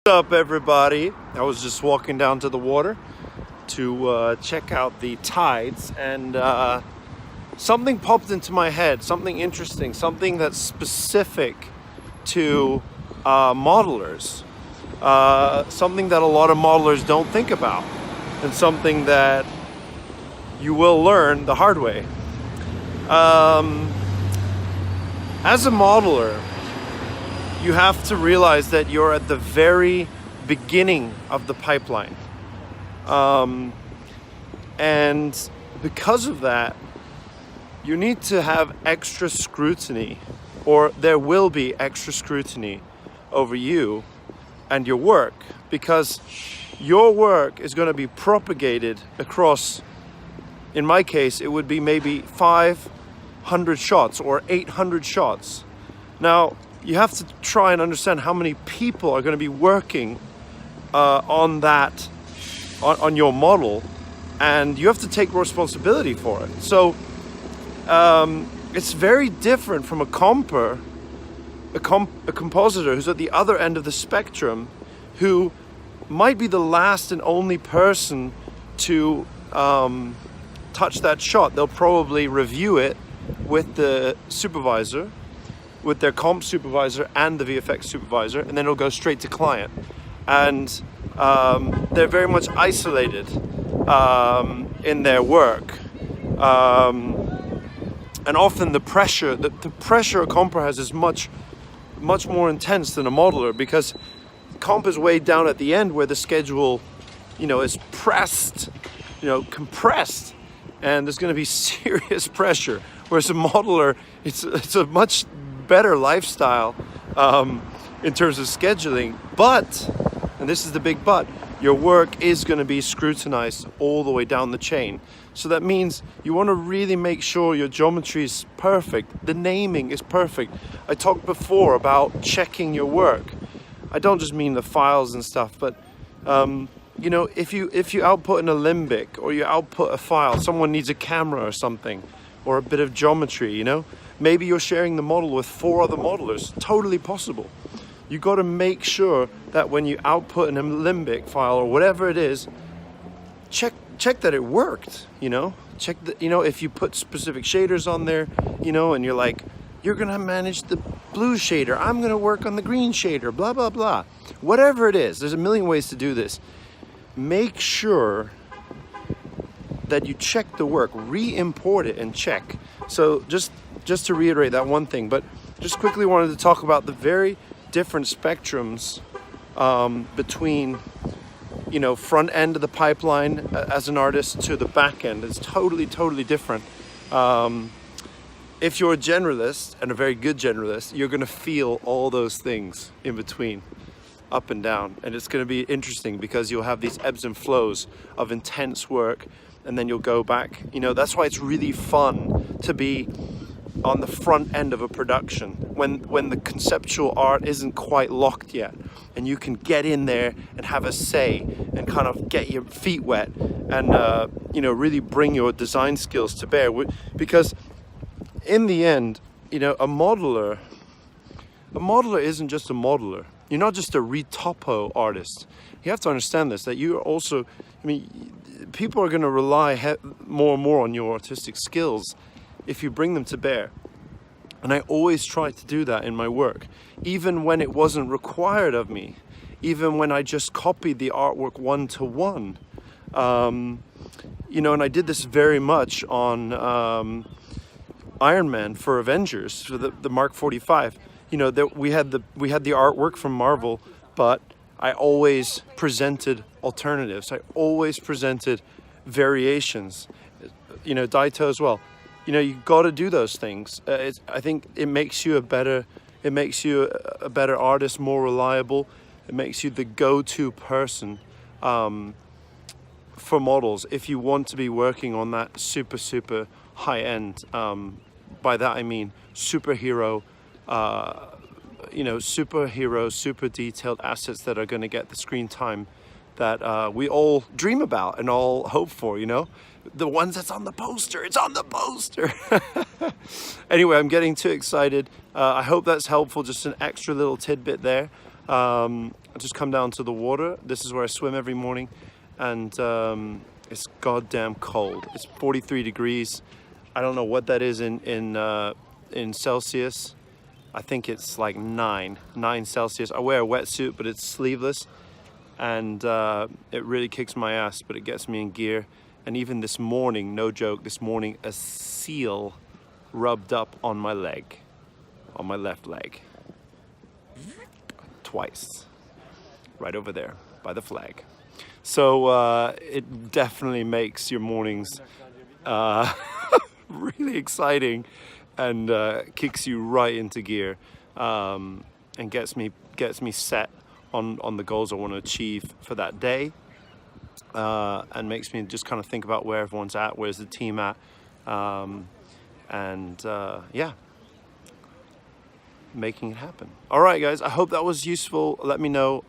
What's up, everybody? I was just walking down to the water to check out the tides, and something popped into my head, something interesting, something that's specific to modelers, something that a lot of modelers don't think about, and something that you will learn the hard way. As a modeler, you have to realize that you're at the very beginning of the pipeline. And because of that, you need to have extra scrutiny, or there will be extra scrutiny over you and your work, because your work is going to be propagated across, in my case, it would be maybe 500 shots or 800 shots. Now, you have to try and understand how many people are going to be working on your model, and you have to take responsibility for it. So it's very different from a compositor who's at the other end of the spectrum, who might be the last and only person to touch that shot. They'll probably review it with the supervisor, with their comp supervisor and the VFX supervisor, and then it'll go straight to client. And they're very much isolated in their work. And often the pressure a comper has is much more intense than a modeler, because comp is way down at the end where the schedule, is pressed, compressed, and there's going to be serious pressure. Whereas a modeler, it's a much better lifestyle in terms of scheduling, but, and this is the big but, your work is going to be scrutinized all the way down the chain. So that means you want to really make sure your geometry is perfect, the naming is perfect. I talked before about checking your work. I don't just mean the files and stuff, but if you output an alembic, or you output a file, someone needs a camera or something, or a bit of geometry, maybe you're sharing the model with 4 other modelers. Totally possible. You got to make sure that when you output an alembic file or whatever it is, check that it worked. Check that, if you put specific shaders on there, and you're like, you're gonna manage the blue shader, I'm gonna work on the green shader, blah blah blah. Whatever it is, there's a million ways to do this. Make sure that you check the work, re-import it and check. So just to reiterate that one thing, but just quickly wanted to talk about the very different spectrums between, front end of the pipeline as an artist to the back end. It's totally different. If you're a generalist, and a very good generalist, you're going to feel all those things in between, up and down. And it's going to be interesting because you'll have these ebbs and flows of intense work, and then you'll go back. That's why it's really fun to be on the front end of a production, when the conceptual art isn't quite locked yet, and you can get in there and have a say and kind of get your feet wet and really bring your design skills to bear. Because in the end, a modeler isn't just a modeler. You're not just a retopo artist. You have to understand this, that you're also, people are going to rely more and more on your artistic skills if you bring them to bear. And I always try to do that in my work, even when it wasn't required of me, even when I just copied the artwork one-to-one. And I did this very much on Iron Man for Avengers, for the Mark 45. We had the artwork from Marvel, but I always presented alternatives. I always presented variations, Daito as well. You got to do those things. I think it makes you a better artist, more reliable. It makes you the go-to person for models if you want to be working on that super high end. By that I mean superhero, super detailed assets that are going to get the screen time that we all dream about and all hope for, the ones that's on the poster. It's on the poster. Anyway, I'm getting too excited. I hope that's helpful. Just an extra little tidbit there. I just come down to the water. This is where I swim every morning, and it's goddamn cold. It's 43 degrees. I don't know what that is in Celsius. I think it's like 9 Celsius. I wear a wetsuit, but it's sleeveless, and it really kicks my ass, but it gets me in gear. And even this morning, no joke, this morning a seal rubbed up on my leg, on my left leg, twice, right over there by the flag. So it definitely makes your mornings really exciting, and kicks you right into gear, and gets me set on the goals I want to achieve for that day, and makes me just kind of think about where everyone's at, where's the team at, yeah, making it happen. All right, guys, I hope that was useful. Let me know.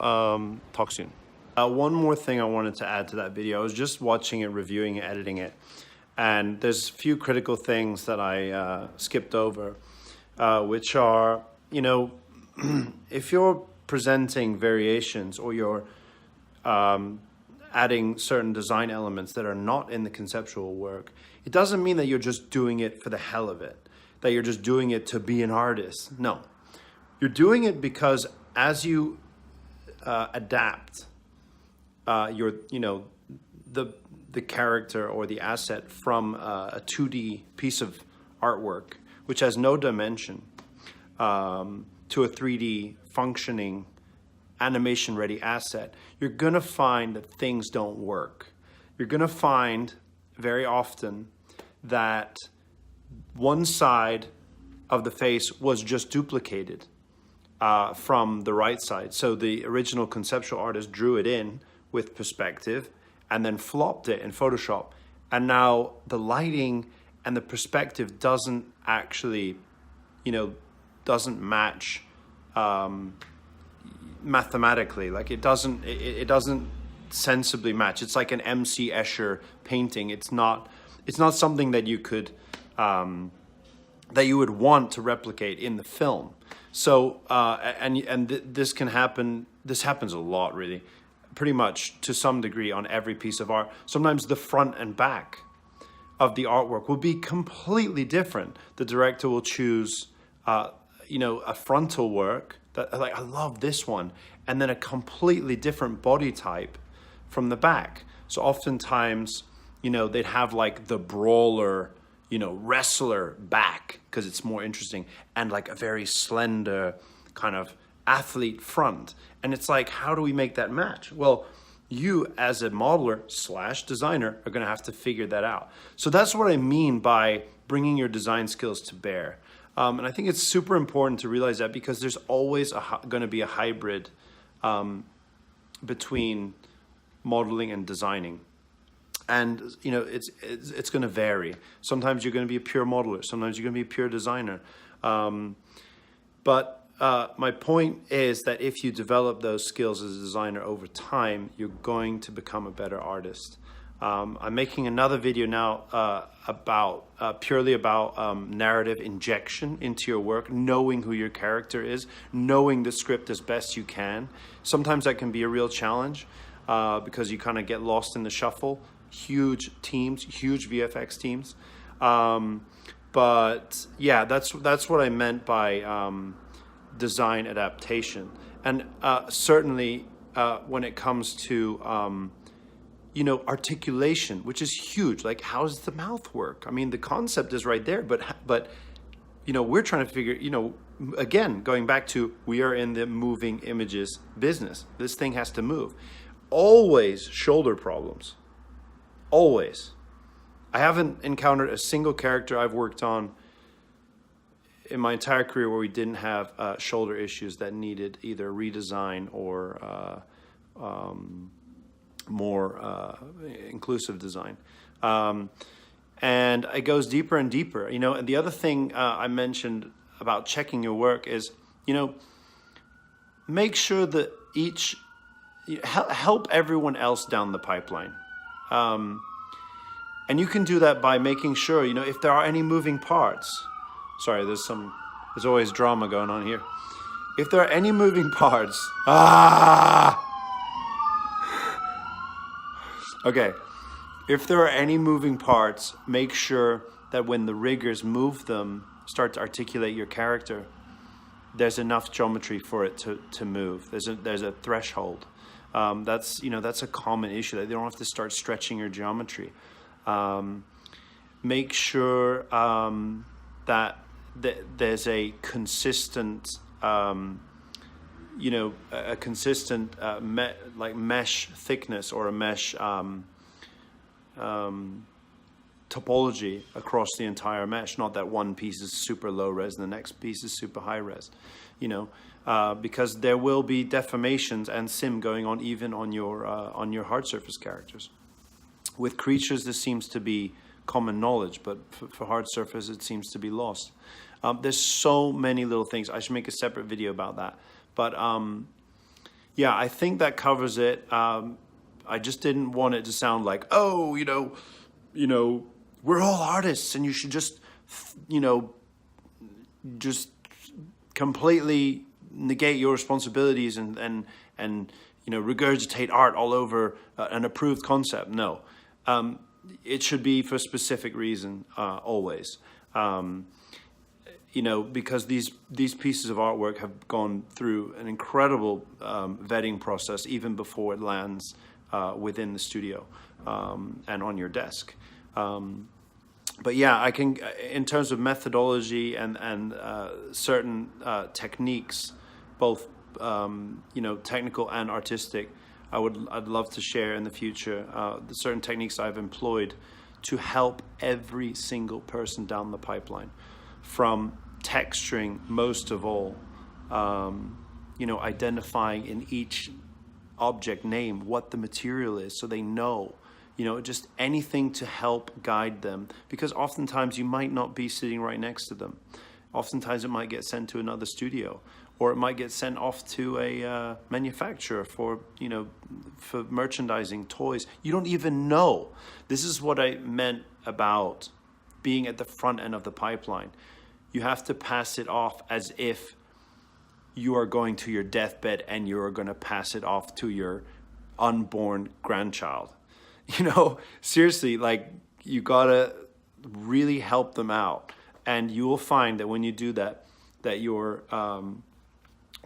Talk soon. One more thing I wanted to add to that video. I was just watching it, reviewing it, editing it, and there's a few critical things that I skipped over, which are, you know, if you're presenting variations or you're adding certain design elements that are not in the conceptual work, it doesn't mean that you're just doing it for the hell of it, that you're just doing it to be an artist. No, you're doing it because as you adapt the character or the asset from a 2D piece of artwork, which has no dimension, to a 3D functioning animation ready asset, you're gonna find that things don't work. You're gonna find very often that one side of the face was just duplicated from the right side. So the original conceptual artist drew it in with perspective and then flopped it in Photoshop. And now the lighting and the perspective doesn't actually, doesn't match mathematically. Like it doesn't sensibly match. It's like an MC Escher painting. It's not something that you could, that you would want to replicate in the film. So, this can happen. This happens a lot, really, pretty much to some degree on every piece of art. Sometimes the front and back of the artwork will be completely different. The director will choose, a frontal work that, like, I love this one, and then a completely different body type from the back. So oftentimes, they'd have like the brawler, wrestler back because it's more interesting, and like a very slender kind of athlete front. And it's like, how do we make that match? Well, you as a modeler / designer are going to have to figure that out. So that's what I mean by bringing your design skills to bear. And I think it's super important to realize that, because there's always going to be a hybrid between modeling and designing. And, it's going to vary. Sometimes you're going to be a pure modeler. Sometimes you're going to be a pure designer. But my point is that if you develop those skills as a designer over time, you're going to become a better artist. I'm making another video now purely about narrative injection into your work, knowing who your character is, knowing the script as best you can. Sometimes that can be a real challenge because you kind of get lost in the shuffle. Huge teams, huge VFX teams. But yeah, that's what I meant by design adaptation. And certainly when it comes to articulation, which is huge. Like, how does the mouth work? I mean, the concept is right there, but we're trying to figure, again, going back to, we are in the moving images business. This thing has to move. Always shoulder problems. Always. I haven't encountered a single character I've worked on in my entire career where we didn't have shoulder issues that needed either redesign or more inclusive design. And it goes deeper and deeper. And the other thing I mentioned about checking your work is, make sure that help everyone else down the pipeline. And you can do that by making sure, if there are any moving parts. Sorry, there's always drama going on here. if there are any moving parts, okay, if there are any moving parts, make sure that when the riggers move them, start to articulate your character, there's enough geometry for it to move. There's a threshold. That's a common issue, that they don't have to start stretching your geometry. Make sure that there's a consistent, a consistent mesh thickness, or a mesh topology across the entire mesh. Not that one piece is super low res and the next piece is super high res, because there will be deformations and sim going on even on your hard surface characters. With creatures, this seems to be common knowledge, but for hard surface, it seems to be lost. There's so many little things. I should make a separate video about that. But yeah, I think that covers it. I just didn't want it to sound like, oh, we're all artists and you should just completely negate your responsibilities and regurgitate art all over an approved concept. No, it should be for a specific reason, always. Because these pieces of artwork have gone through an incredible vetting process even before it lands within the studio and on your desk. But yeah, I can, in terms of methodology and certain techniques, both technical and artistic, I'd love to share in the future the certain techniques I've employed to help every single person down the pipeline, from texturing most of all, identifying in each object name what the material is so they know, just anything to help guide them, because oftentimes you might not be sitting right next to them. Oftentimes it might get sent to another studio, or it might get sent off to a manufacturer for merchandising, toys. You don't even know. This is what I meant about being at the front end of the pipeline. You have to pass it off as if you are going to your deathbed and you are going to pass it off to your unborn grandchild. Seriously, like, you gotta really help them out. And you will find that when you do that, that your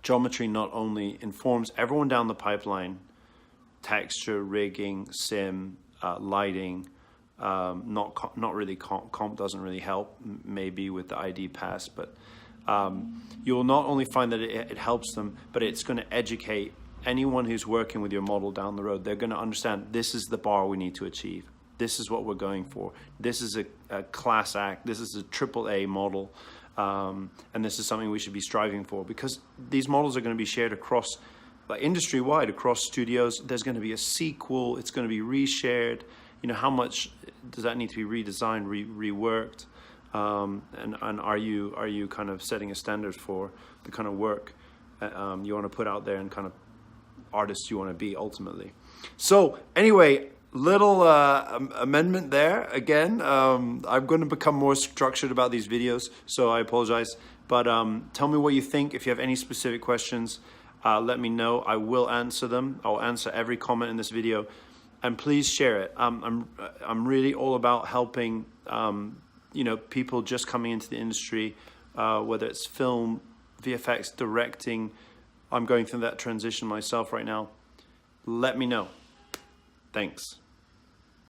geometry not only informs everyone down the pipeline, texture, rigging, sim, lighting, not really comp doesn't really help, maybe with the ID pass, but you will not only find that it helps them, but it's going to educate anyone who's working with your model down the road. They're going to understand, this is the bar we need to achieve. This is what we're going for. This is a class act. This is a AAA model. And this is something we should be striving for, because these models are going to be shared across, industry-wide, across studios. There's going to be a sequel. It's going to be reshared. How much does that need to be redesigned, reworked? And are you kind of setting a standard for the kind of work you want to put out there and kind of artist you want to be ultimately? So anyway, little amendment there. Again, I'm going to become more structured about these videos, so I apologize. But tell me what you think. If you have any specific questions, let me know. I will answer them. I'll answer every comment in this video, and please share it. I'm really all about helping people just coming into the industry, whether it's film, VFX, directing. I'm going through that transition myself right now. Let me know. Thanks.